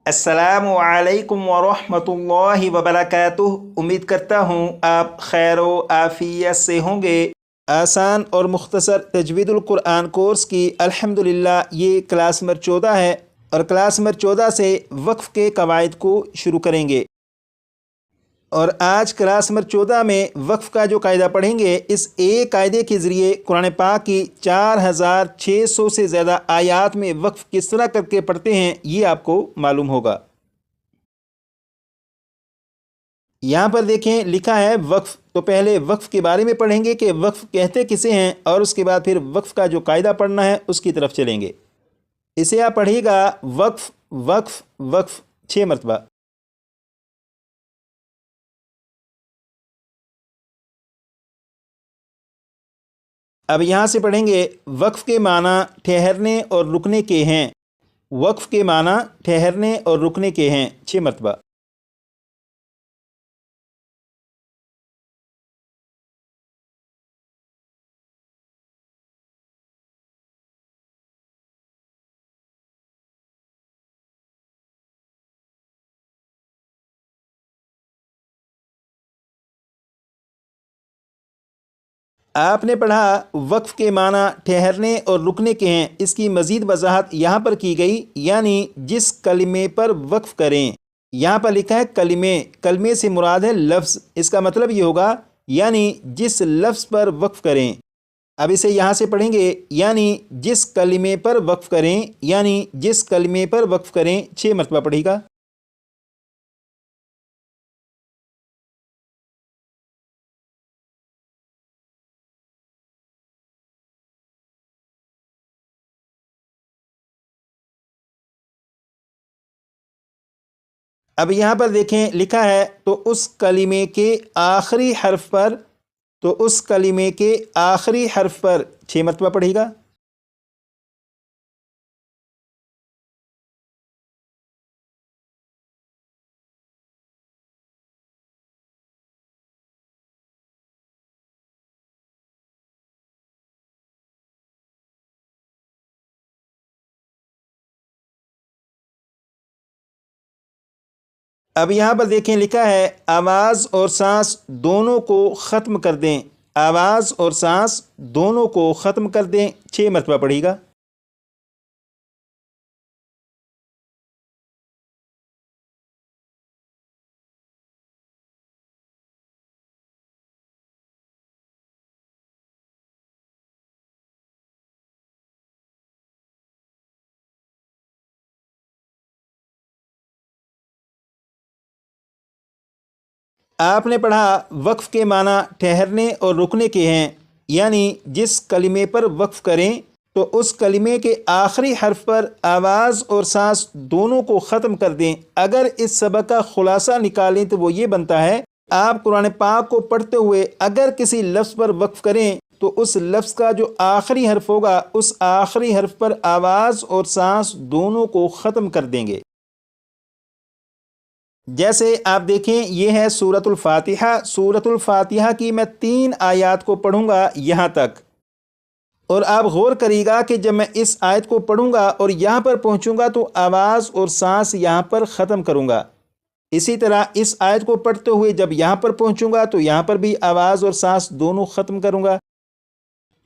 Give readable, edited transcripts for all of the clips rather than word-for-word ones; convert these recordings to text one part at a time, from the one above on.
السلام علیکم ورحمۃ اللہ وبرکاتہ۔ امید کرتا ہوں آپ خیر و عافیت سے ہوں گے۔ آسان اور مختصر تجوید القرآن کورس کی الحمدللہ یہ کلاس نمبر 14 ہے، اور کلاس نمبر 14 سے وقف کے قواعد کو شروع کریں گے۔ اور آج کلاس نمبر 14 میں وقف کا جو قاعدہ پڑھیں گے، اس ایک قاعدے کے ذریعے قرآن پاک کی 4600 سے زیادہ آیات میں وقف کس طرح کر کے پڑھتے ہیں یہ آپ کو معلوم ہوگا۔ یہاں پر دیکھیں لکھا ہے وقف، تو پہلے وقف کے بارے میں پڑھیں گے کہ وقف کہتے کسے ہیں، اور اس کے بعد پھر وقف کا جو قاعدہ پڑھنا ہے اس کی طرف چلیں گے۔ اسے آپ پڑھیے گا وقف وقف وقف 6 مرتبہ۔ اب یہاں سے پڑھیں گے وقف کے معنی ٹھہرنے اور رکنے کے ہیں۔ وقف کے معنی ٹھہرنے اور رکنے کے ہیں 6 مرتبہ۔ آپ نے پڑھا وقف کے معنی ٹھہرنے اور رکنے کے ہیں، اس کی مزید وضاحت یہاں پر کی گئی، یعنی جس کلمے پر وقف کریں۔ یہاں پر لکھا ہے کلمے، کلمے سے مراد ہے لفظ، اس کا مطلب یہ ہوگا یعنی جس لفظ پر وقف کریں۔ اب اسے یہاں سے پڑھیں گے، یعنی جس کلمے پر وقف کریں، یعنی جس کلمے پر وقف کریں 6 مرتبہ پڑھے گا۔ اب یہاں پر دیکھیں لکھا ہے تو اس کلمے کے آخری حرف پر، تو اس کلمے کے آخری حرف پر 6 مرتبہ پڑھے گا۔ اب یہاں پر دیکھیں لکھا ہے آواز اور سانس دونوں کو ختم کر دیں۔ آواز اور سانس دونوں کو ختم کر دیں 6 مرتبہ پڑھے گا۔ آپ نے پڑھا وقف کے معنی ٹھہرنے اور رکنے کے ہیں، یعنی جس کلمے پر وقف کریں تو اس کلمے کے آخری حرف پر آواز اور سانس دونوں کو ختم کر دیں۔ اگر اس سبق کا خلاصہ نکالیں تو وہ یہ بنتا ہے، آپ قرآن پاک کو پڑھتے ہوئے اگر کسی لفظ پر وقف کریں تو اس لفظ کا جو آخری حرف ہوگا اس آخری حرف پر آواز اور سانس دونوں کو ختم کر دیں گے۔ جیسے آپ دیکھیں یہ ہے سورۃ الفاتحہ۔ سورۃ الفاتحہ کی میں 3 آیات کو پڑھوں گا یہاں تک، اور آپ غور کریے گا کہ جب میں اس آیت کو پڑھوں گا اور یہاں پر پہنچوں گا تو آواز اور سانس یہاں پر ختم کروں گا۔ اسی طرح اس آیت کو پڑھتے ہوئے جب یہاں پر پہنچوں گا تو یہاں پر بھی آواز اور سانس دونوں ختم کروں گا۔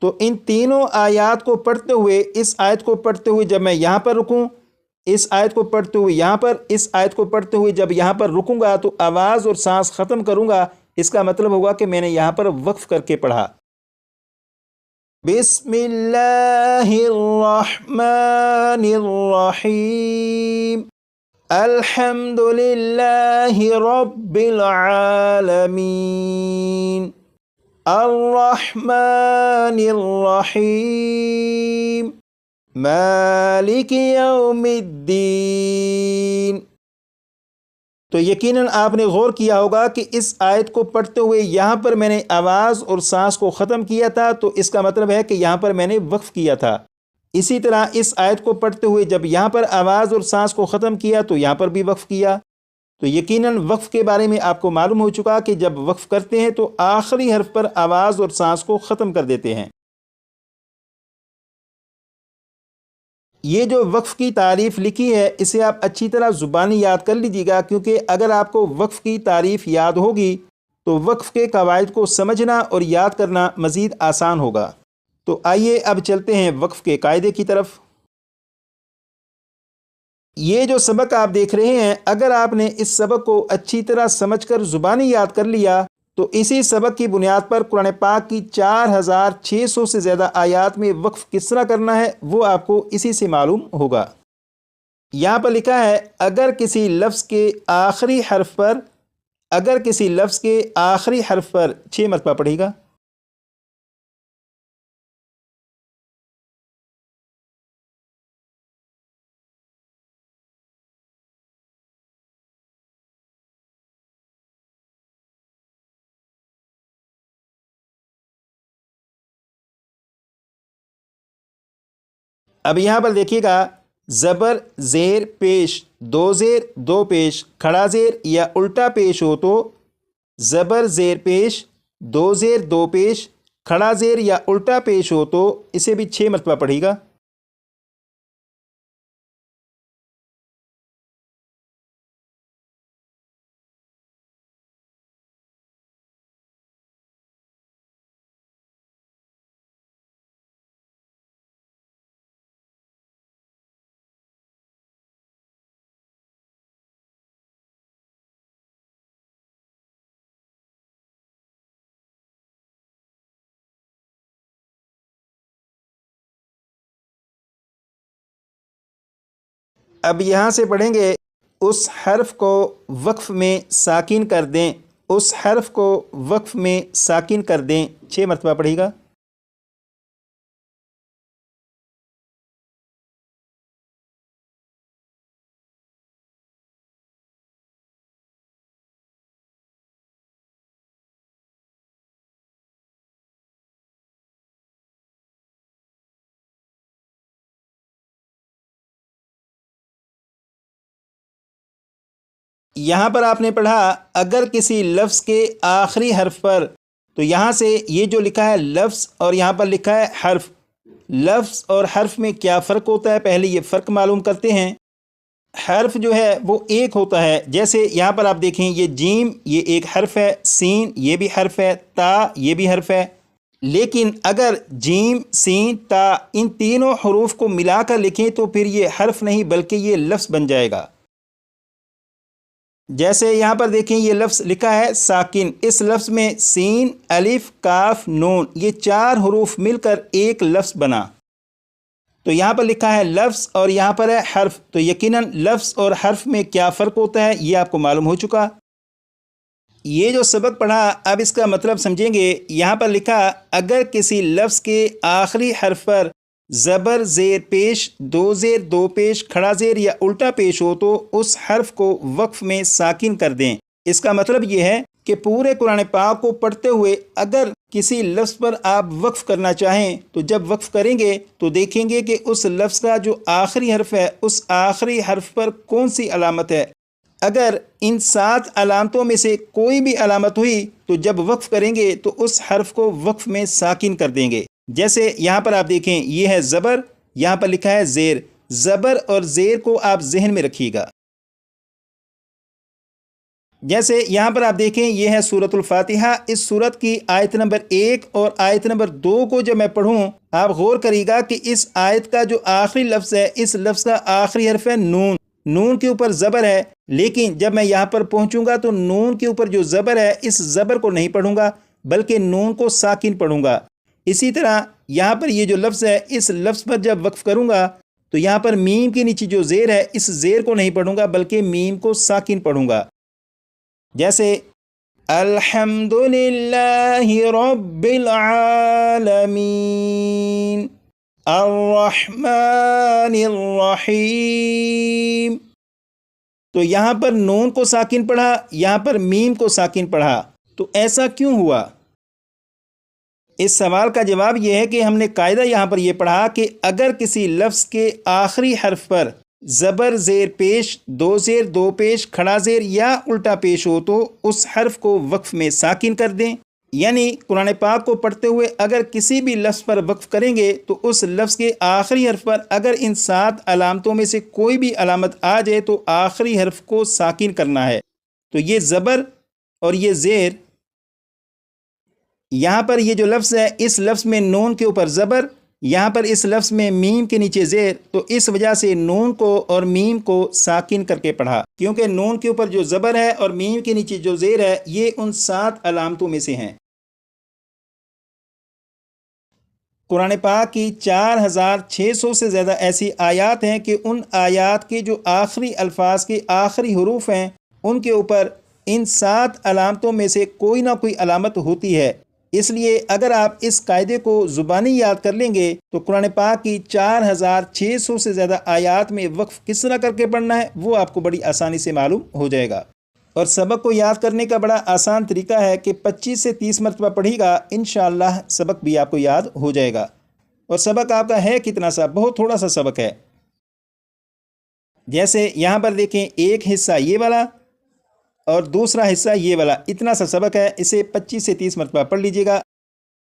تو ان تینوں آیات کو پڑھتے ہوئے، اس آیت کو پڑھتے ہوئے جب میں یہاں پر رکوں، اس آیت کو پڑھتے ہوئے یہاں پر، اس آیت کو پڑھتے ہوئے جب یہاں پر رکوں گا تو آواز اور سانس ختم کروں گا، اس کا مطلب ہوگا کہ میں نے یہاں پر وقف کر کے پڑھا۔ بسم اللہ الرحمن الرحیم، الحمد للہ رب العالمین، الرحمن الرحیم، مالک یوم الدین۔ تو یقیناً آپ نے غور کیا ہوگا کہ اس آیت کو پڑھتے ہوئے یہاں پر میں نے آواز اور سانس کو ختم کیا تھا، تو اس کا مطلب ہے کہ یہاں پر میں نے وقف کیا تھا۔ اسی طرح اس آیت کو پڑھتے ہوئے جب یہاں پر آواز اور سانس کو ختم کیا تو یہاں پر بھی وقف کیا۔ تو یقیناً وقف کے بارے میں آپ کو معلوم ہو چکا کہ جب وقف کرتے ہیں تو آخری حرف پر آواز اور سانس کو ختم کر دیتے ہیں۔ یہ جو وقف کی تعریف لکھی ہے اسے آپ اچھی طرح زبانی یاد کر لیجیے گا، کیونکہ اگر آپ کو وقف کی تعریف یاد ہوگی تو وقف کے قواعد کو سمجھنا اور یاد کرنا مزید آسان ہوگا۔ تو آئیے اب چلتے ہیں وقف کے قاعدے کی طرف۔ یہ جو سبق آپ دیکھ رہے ہیں، اگر آپ نے اس سبق کو اچھی طرح سمجھ کر زبانی یاد کر لیا تو اسی سبق کی بنیاد پر قرآن پاک کی 4600 سے زیادہ آیات میں وقف کس طرح کرنا ہے وہ آپ کو اسی سے معلوم ہوگا۔ یہاں پر لکھا ہے اگر کسی لفظ کے آخری حرف پر 6 مرتبہ پڑھے گا۔ اب یہاں پر دیکھیے گا، زبر زیر پیش، 2 زیر 2 پیش، کھڑا زیر یا الٹا پیش ہو تو زبر زیر پیش، 2 زیر 2 پیش، کھڑا زیر یا الٹا پیش ہو تو اسے بھی 6 مرتبہ پڑھے گا۔ اب یہاں سے پڑھیں گے، اس حرف کو وقف میں ساکن کر دیں، اس حرف کو وقف میں ساکن کر دیں، 6 مرتبہ پڑھے گا۔ یہاں پر آپ نے پڑھا اگر کسی لفظ کے آخری حرف پر، تو یہاں سے یہ جو لکھا ہے لفظ اور یہاں پر لکھا ہے حرف، لفظ اور حرف میں کیا فرق ہوتا ہے پہلے یہ فرق معلوم کرتے ہیں۔ حرف جو ہے وہ ایک ہوتا ہے، جیسے یہاں پر آپ دیکھیں یہ جیم یہ ایک حرف ہے، سین یہ بھی حرف ہے، تا یہ بھی حرف ہے، لیکن اگر جیم سین تا ان تینوں حروف کو ملا کر لکھیں تو پھر یہ حرف نہیں بلکہ یہ لفظ بن جائے گا۔ جیسے یہاں پر دیکھیں یہ لفظ لکھا ہے ساکن، اس لفظ میں سین الف کاف نون یہ 4 حروف مل کر ایک لفظ بنا، تو یہاں پر لکھا ہے لفظ اور یہاں پر ہے حرف، تو یقیناً لفظ اور حرف میں کیا فرق ہوتا ہے یہ آپ کو معلوم ہو چکا۔ یہ جو سبق پڑھا اب اس کا مطلب سمجھیں گے۔ یہاں پر لکھا اگر کسی لفظ کے آخری حرف پر زبر زیر پیش، 2 زیر 2 پیش، کھڑا زیر یا الٹا پیش ہو تو اس حرف کو وقف میں ساکن کر دیں۔ اس کا مطلب یہ ہے کہ پورے قرآن پاک کو پڑھتے ہوئے اگر کسی لفظ پر آپ وقف کرنا چاہیں تو جب وقف کریں گے تو دیکھیں گے کہ اس لفظ کا جو آخری حرف ہے اس آخری حرف پر کون سی علامت ہے۔ اگر ان 7 علامتوں میں سے کوئی بھی علامت ہوئی تو جب وقف کریں گے تو اس حرف کو وقف میں ساکن کر دیں گے۔ جیسے یہاں پر آپ دیکھیں یہ ہے زبر، یہاں پر لکھا ہے زیر، زبر اور زیر کو آپ ذہن میں رکھیے گا۔ جیسے یہاں پر آپ دیکھیں یہ ہے سورۃ الفاتحہ، اس سورت کی آیت نمبر 1 اور آیت نمبر 2 کو جب میں پڑھوں آپ غور کریے گا کہ اس آیت کا جو آخری لفظ ہے اس لفظ کا آخری حرف ہے نون، نون کے اوپر زبر ہے، لیکن جب میں یہاں پر پہنچوں گا تو نون کے اوپر جو زبر ہے اس زبر کو نہیں پڑھوں گا بلکہ نون کو ساکن پڑھوں گا۔ اسی طرح یہاں پر یہ جو لفظ ہے اس لفظ پر جب وقف کروں گا تو یہاں پر میم کے نیچے جو زیر ہے اس زیر کو نہیں پڑھوں گا بلکہ میم کو ساکن پڑھوں گا۔ جیسے الحمدللہ رب العالمین الرحمن الرحیم، تو یہاں پر نون کو ساکن پڑھا، یہاں پر میم کو ساکن پڑھا، تو ایسا کیوں ہوا؟ اس سوال کا جواب یہ ہے کہ ہم نے قاعدہ یہاں پر یہ پڑھا کہ اگر کسی لفظ کے آخری حرف پر زبر زیر پیش، 2 زیر 2 پیش، کھڑا زیر یا الٹا پیش ہو تو اس حرف کو وقف میں ساکن کر دیں۔ یعنی قرآن پاک کو پڑھتے ہوئے اگر کسی بھی لفظ پر وقف کریں گے تو اس لفظ کے آخری حرف پر اگر ان 7 علامتوں میں سے کوئی بھی علامت آ جائے تو آخری حرف کو ساکن کرنا ہے۔ تو یہ زبر اور یہ زیر، یہاں پر یہ جو لفظ ہے اس لفظ میں نون کے اوپر زبر، یہاں پر اس لفظ میں میم کے نیچے زیر، تو اس وجہ سے نون کو اور میم کو ساکن کر کے پڑھا، کیونکہ نون کے اوپر جو زبر ہے اور میم کے نیچے جو زیر ہے یہ ان 7 علامتوں میں سے ہیں۔ قرآن پاک کی 4600 سے زیادہ ایسی آیات ہیں کہ ان آیات کے جو آخری الفاظ کے آخری حروف ہیں ان کے اوپر ان 7 علامتوں میں سے کوئی نہ کوئی علامت ہوتی ہے۔ اس لیے اگر آپ اس قاعدے کو زبانی یاد کر لیں گے تو قرآن پاک کی 4600 سے زیادہ آیات میں وقف کس طرح کر کے پڑھنا ہے وہ آپ کو بڑی آسانی سے معلوم ہو جائے گا۔ اور سبق کو یاد کرنے کا بڑا آسان طریقہ ہے کہ 25 سے 30 مرتبہ پڑھے گا، انشاءاللہ سبق بھی آپ کو یاد ہو جائے گا۔ اور سبق آپ کا ہے کتنا سا؟ بہت تھوڑا سا سبق ہے۔ جیسے یہاں پر دیکھیں، ایک حصہ یہ والا اور دوسرا حصہ یہ والا، اتنا سا سبق ہے، اسے 25 سے 30 مرتبہ پڑھ لیجئے گا۔